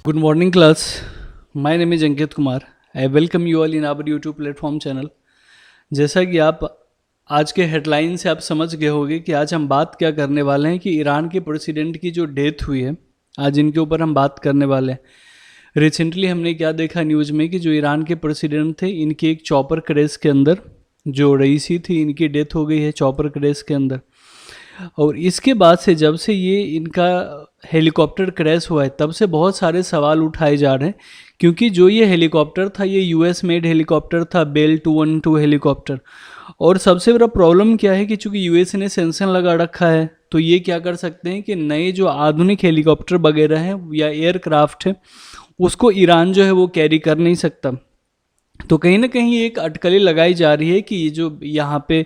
Good morning, class. My name is Ankit Kumar. I welcome you all in our YouTube platform channel. जैसा कि आप आज के headline से आप समझ गए होंगे कि आज हम बात क्या करने वाले हैं कि ईरान के प्रेसिडेंट की जो डेथ हुई है, आज इनके ऊपर हम बात करने वाले हैं। रिसेंटली हमने क्या देखा न्यूज़ में कि जो ईरान के प्रेसिडेंट थे, इनके एक चॉपर क्रैश के अंदर जो रईसी थी, इनकी डेथ हो गई है चॉपर क्रैश के अंदर। और इसके बाद से जब से ये इनका हेलीकॉप्टर क्रैश हुआ है, तब से बहुत सारे सवाल उठाए जा रहे हैं, क्योंकि जो ये हेलीकॉप्टर था, ये यूएस मेड हेलीकॉप्टर था, बेल 212 हेलीकॉप्टर। और सबसे बड़ा प्रॉब्लम क्या है कि चूंकि यूएस ने सेंक्शन लगा रखा है, तो ये क्या कर सकते हैं कि नए जो आधुनिक हेलीकॉप्टर वगैरह हैं या एयरक्राफ्ट है, उसको ईरान जो है वो कैरी कर नहीं सकता। तो कहीं ना कहीं एक अटकलें लगाई जा रही है कि ये जो यहाँ पे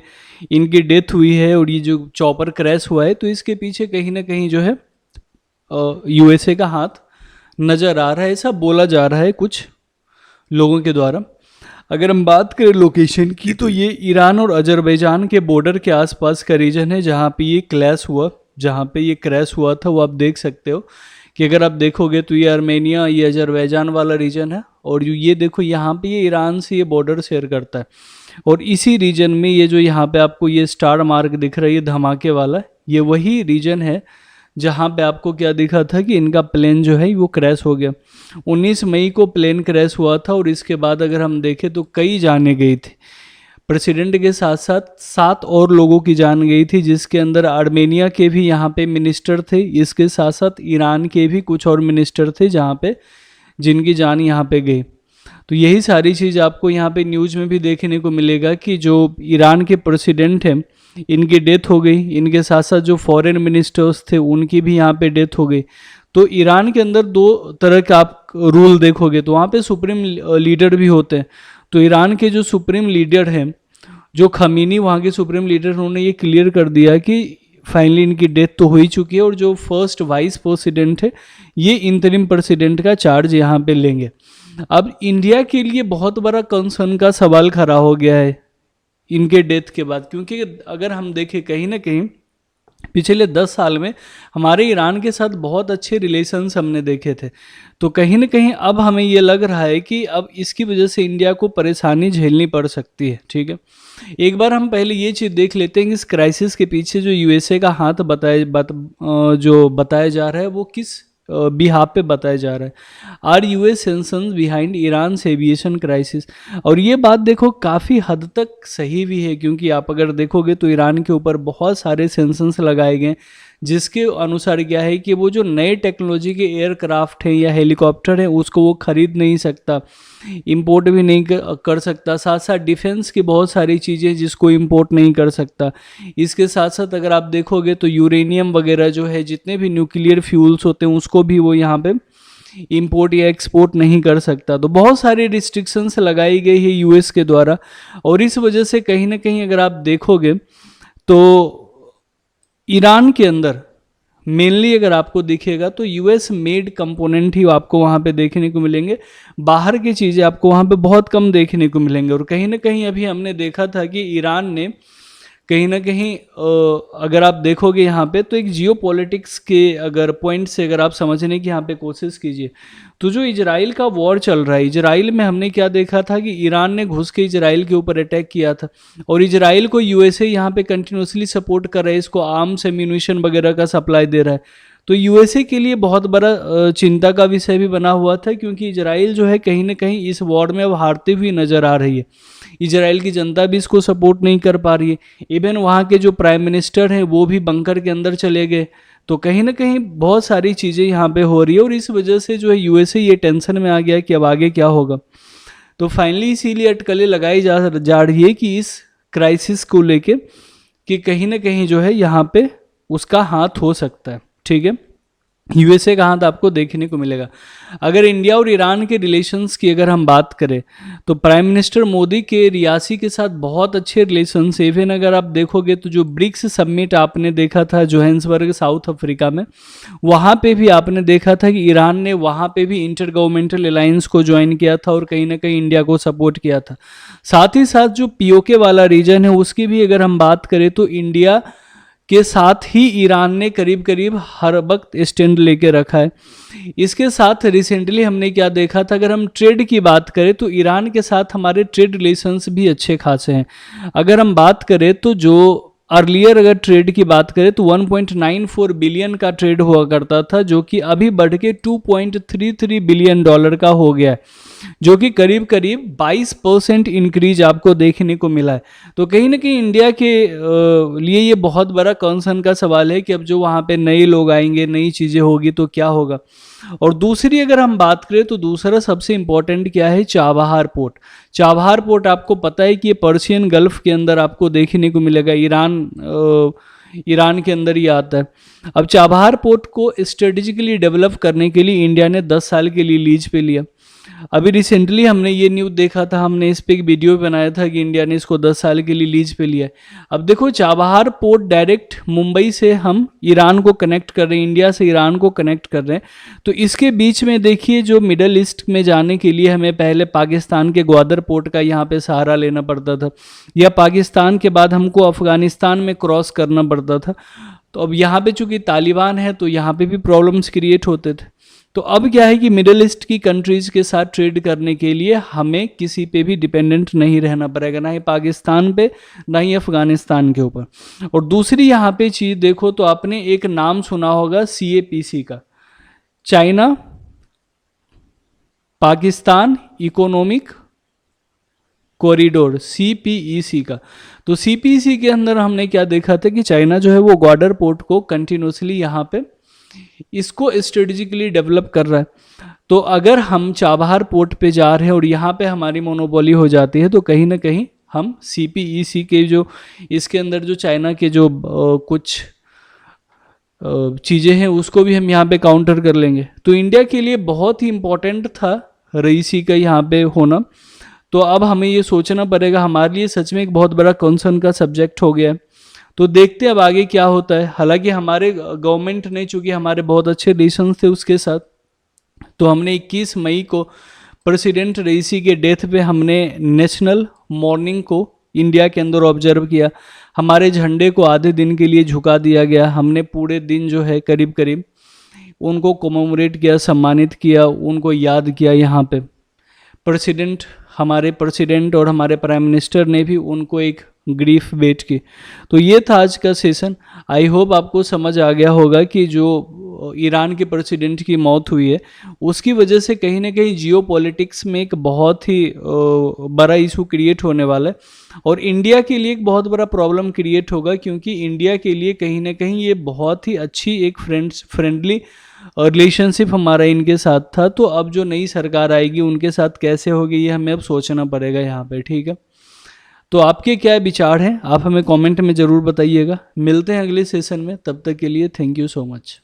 इनकी डेथ हुई है और ये जो चॉपर क्रैश हुआ है, तो इसके पीछे कहीं ना कहीं जो है यूएसए का हाथ नज़र आ रहा है, ऐसा बोला जा रहा है कुछ लोगों के द्वारा। अगर हम बात करें लोकेशन की, तो ये ईरान और अजरबैजान के बॉर्डर के आसपास का रीजन है, जहाँ पे ये क्लैश हुआ, जहाँ पे ये क्रैश हुआ था, वो आप देख सकते हो कि अगर आप देखोगे तो ये आर्मेनिया, ये अजरबैजान वाला रीजन है, और ये देखो यहाँ पे ये ईरान से ये बॉर्डर शेयर करता है। और इसी रीजन में ये जो यहाँ पे आपको ये स्टार मार्क दिख रहा है, ये धमाके वाला, ये वही रीजन है जहाँ पे आपको क्या दिखा था कि इनका प्लेन जो है वो क्रैश हो गया। 19 मई को प्लेन क्रैश हुआ था, और इसके बाद अगर हम देखें तो कई जाने गई थी। प्रेसिडेंट के साथ साथ 7 और लोगों की जान गई थी, जिसके अंदर आर्मेनिया के भी यहाँ पे मिनिस्टर थे, इसके साथ साथ ईरान के भी कुछ और मिनिस्टर थे जहाँ पे जिनकी जान यहाँ पे गई। तो यही सारी चीज़ आपको यहाँ पे न्यूज़ में भी देखने को मिलेगा कि जो ईरान के प्रेसिडेंट हैं, इनकी डेथ हो गई, इनके साथ साथ जो फॉरेन मिनिस्टर्स थे उनकी भी यहाँ पे डेथ हो गई। तो ईरान के अंदर 2 तरह का आप रूल देखोगे, तो वहाँ पे सुप्रीम लीडर भी होते हैं। तो ईरान के जो सुप्रीम लीडर हैं, जो खमीनी वहाँ के सुप्रीम लीडर, उन्होंने ये क्लियर कर दिया कि फाइनली इनकी डेथ तो हो ही चुकी है, और जो फर्स्ट वाइस प्रेसिडेंट है, ये इंटरिम प्रेसिडेंट का चार्ज यहाँ पे लेंगे। अब इंडिया के लिए बहुत बड़ा कंसर्न का सवाल खड़ा हो गया है इनके डेथ के बाद, क्योंकि अगर हम देखें कहीं ना कहीं पिछले 10 साल में हमारे ईरान के साथ बहुत अच्छे रिलेशंस हमने देखे थे। तो कहीं ना कहीं अब हमें ये लग रहा है कि अब इसकी वजह से इंडिया को परेशानी झेलनी पड़ सकती है। ठीक है, एक बार हम पहले ये चीज़ देख लेते हैं कि इस क्राइसिस के पीछे जो यूएसए का हाथ जो बताया जा रहा है, वो किस बिहाफ पे बताया जा रहा है। Are US sanctions behind Iran aviation crisis. और ये बात देखो काफ़ी हद तक सही भी है, क्योंकि आप अगर देखोगे तो ईरान के ऊपर बहुत सारे सेंसन्स लगाए गए, जिसके अनुसार क्या है कि वो जो नए टेक्नोलॉजी के एयरक्राफ्ट हैं या हेलीकॉप्टर हैं, उसको वो खरीद नहीं सकता, इंपोर्ट भी नहीं कर सकता। साथ साथ डिफेंस की बहुत सारी चीज़ें जिसको इंपोर्ट नहीं कर सकता। इसके साथ साथ अगर आप देखोगे तो यूरेनियम वगैरह जो है, जितने भी न्यूक्लियर फ्यूल्स होते हैं, उसको भी वो यहाँ पे इंपोर्ट या एक्सपोर्ट नहीं कर सकता। तो बहुत सारी रिस्ट्रिक्शंस लगाई गई है यूएस के द्वारा, और इस वजह से कहीं ना कहीं अगर आप देखोगे तो ईरान के अंदर मेनली अगर आपको दिखेगा तो यूएस मेड कंपोनेंट ही आपको वहाँ पे देखने को मिलेंगे, बाहर की चीज़ें आपको वहाँ पे बहुत कम देखने को मिलेंगे। और कहीं ना कहीं अभी हमने देखा था कि ईरान ने कहीं ना कहीं अगर आप देखोगे यहाँ पे, तो एक जियो पॉलिटिक्स के अगर पॉइंट से अगर आप समझने की यहाँ पे कोशिश कीजिए, तो जो इजराइल का वॉर चल रहा है, इजराइल में हमने क्या देखा था कि ईरान ने घुस के इजराइल के ऊपर अटैक किया था, और इजराइल को यूएसए यहाँ पे कंटिन्यूसली सपोर्ट कर रहा है, इसको आर्म्स एम्यूनिशन वगैरह का सप्लाई दे रहा है। तो यूएसए के लिए बहुत बड़ा चिंता का विषय भी बना हुआ था, क्योंकि इजराइल जो है कहीं ना कहीं इस वॉर में अब हारती हुई नज़र आ रही है। इजराइल की जनता भी इसको सपोर्ट नहीं कर पा रही है। इवन वहाँ के जो प्राइम मिनिस्टर हैं वो भी बंकर के अंदर चले गए। तो कहीं ना कहीं बहुत सारी चीज़ें यहाँ पे हो रही है, और इस वजह से जो है यूएसए ये टेंशन में आ गया कि अब आगे क्या होगा। तो फाइनली इसीलिए अटकलें लगाई जा रही है कि इस क्राइसिस को लेके कि कहीं ना कहीं जो है यहाँ पे उसका हाथ हो सकता है। ठीक है, यूएसए का हाथ आपको देखने को मिलेगा। अगर इंडिया और ईरान के रिलेशंस की अगर हम बात करें, तो प्राइम मिनिस्टर मोदी के रियासी के साथ बहुत अच्छे रिलेशंस। इवन अगर आप देखोगे तो जो ब्रिक्स समिट आपने देखा था जोहान्सबर्ग साउथ अफ्रीका में, वहाँ पे भी आपने देखा था कि ईरान ने वहाँ पे भी इंटर गवर्नमेंटल अलायंस को ज्वाइन किया था और कहीं ना कहीं इंडिया को सपोर्ट किया था। साथ ही साथ जो पीओके वाला रीजन है उसकी भी अगर हम बात करें तो इंडिया के साथ ही ईरान ने करीब करीब हर वक्त स्टैंड लेके रखा है। इसके साथ रिसेंटली हमने क्या देखा था, अगर हम ट्रेड की बात करें तो ईरान के साथ हमारे ट्रेड रिलेशंस भी अच्छे खासे हैं। अगर हम बात करें तो जो अर्लियर अगर ट्रेड की बात करें तो 1.94 बिलियन का ट्रेड हुआ करता था, जो कि अभी बढ़ के 2.33 बिलियन डॉलर का हो गया है, जो कि करीब करीब 22% इंक्रीज आपको देखने को मिला है। तो कहीं ना कहीं इंडिया के लिए ये बहुत बड़ा कंसर्न का सवाल है कि अब जो वहाँ पे नए लोग आएंगे, नई चीज़ें होगी तो क्या होगा। और दूसरी अगर हम बात करें तो दूसरा सबसे इंपॉर्टेंट क्या है, चाबहार पोर्ट। चाबहार पोर्ट आपको पता है कि ये पर्शियन गल्फ के अंदर आपको देखने को मिलेगा, ईरान के अंदर ही आता है। अब चाबहार पोर्ट को स्ट्रेटेजिकली डेवलप करने के लिए इंडिया ने 10 साल के लिए लीज पे लिया। अभी रिसेंटली हमने ये न्यूज़ देखा था, हमने इस पे एक वीडियो बनाया था कि इंडिया ने इसको 10 साल के लिए लीज पे लिया है। अब देखो चाबहार पोर्ट डायरेक्ट मुंबई से हम ईरान को कनेक्ट कर रहे हैं, इंडिया से ईरान को कनेक्ट कर रहे हैं। तो इसके बीच में देखिए जो मिडल ईस्ट में जाने के लिए हमें पहले पाकिस्तान के ग्वादर पोर्ट का यहाँ पे सहारा लेना पड़ता था, या पाकिस्तान के बाद हमको अफगानिस्तान में क्रॉस करना पड़ता था। तो अब यहाँ पे चूंकि तालिबान है तो यहाँ पे भी प्रॉब्लम्स क्रिएट होते थे। तो अब क्या है कि मिडिल ईस्ट की कंट्रीज़ के साथ ट्रेड करने के लिए हमें किसी पे भी डिपेंडेंट नहीं रहना पड़ेगा, ना ही पाकिस्तान पे ना ही अफगानिस्तान के ऊपर। और दूसरी यहाँ पे चीज़ देखो तो आपने एक नाम सुना होगा CAPC का, China Pakistan economic corridor, CPEC का। तो CPEC के अंदर हमने क्या देखा था कि चाइना जो है वो ग्वादर पोर्ट को कंटिन्यूसली यहाँ पे इसको स्ट्रेटेजिकली डेवलप कर रहा है। तो अगर हम चाबहार पोर्ट पे जा रहे हैं और यहाँ पे हमारी मोनोपोली हो जाती है तो कहीं ना कहीं हम CPEC के जो इसके अंदर जो चाइना के जो कुछ चीज़ें हैं उसको भी हम यहाँ पे काउंटर कर लेंगे। तो इंडिया के लिए बहुत ही इम्पोर्टेंट था रईसी का यहाँ पे होना। तो अब हमें ये सोचना पड़ेगा, हमारे लिए सच में एक बहुत बड़ा कंसर्न का सब्जेक्ट हो गया है। तो देखते हैं अब आगे क्या होता है। हालांकि हमारे गवर्नमेंट ने, चूंकि हमारे बहुत अच्छे रिलेशन थे उसके साथ, तो हमने 21 मई को प्रेसिडेंट रईसी के डेथ पे हमने नेशनल मॉर्निंग को इंडिया के अंदर ऑब्जर्व किया। हमारे झंडे को आधे दिन के लिए झुका दिया गया। हमने पूरे दिन जो है करीब करीब उनको कोमेमोरेट किया, सम्मानित किया, उनको याद किया। यहाँ पे हमारे प्रेसिडेंट और हमारे प्राइम मिनिस्टर ने भी उनको एक ग्रीफ वेट की। तो ये था आज का सेशन। आई होप आपको समझ आ गया होगा कि जो ईरान के प्रेसिडेंट की मौत हुई है उसकी वजह से कहीं ना कहीं जियो पॉलिटिक्स में एक बहुत ही बड़ा इशू क्रिएट होने वाला है, और इंडिया के लिए एक बहुत बड़ा प्रॉब्लम क्रिएट होगा, क्योंकि इंडिया के लिए कहीं ना कहीं ये बहुत ही अच्छी एक फ्रेंडली रिलेशनशिप हमारा इनके साथ था। तो अब जो नई सरकार आएगी उनके साथ कैसे होगी ये हमें अब सोचना पड़ेगा यहाँ पे, ठीक है। तो आपके क्या विचार हैं, आप हमें कमेंट में ज़रूर बताइएगा। मिलते हैं अगले सेशन में, तब तक के लिए थैंक यू सो मच।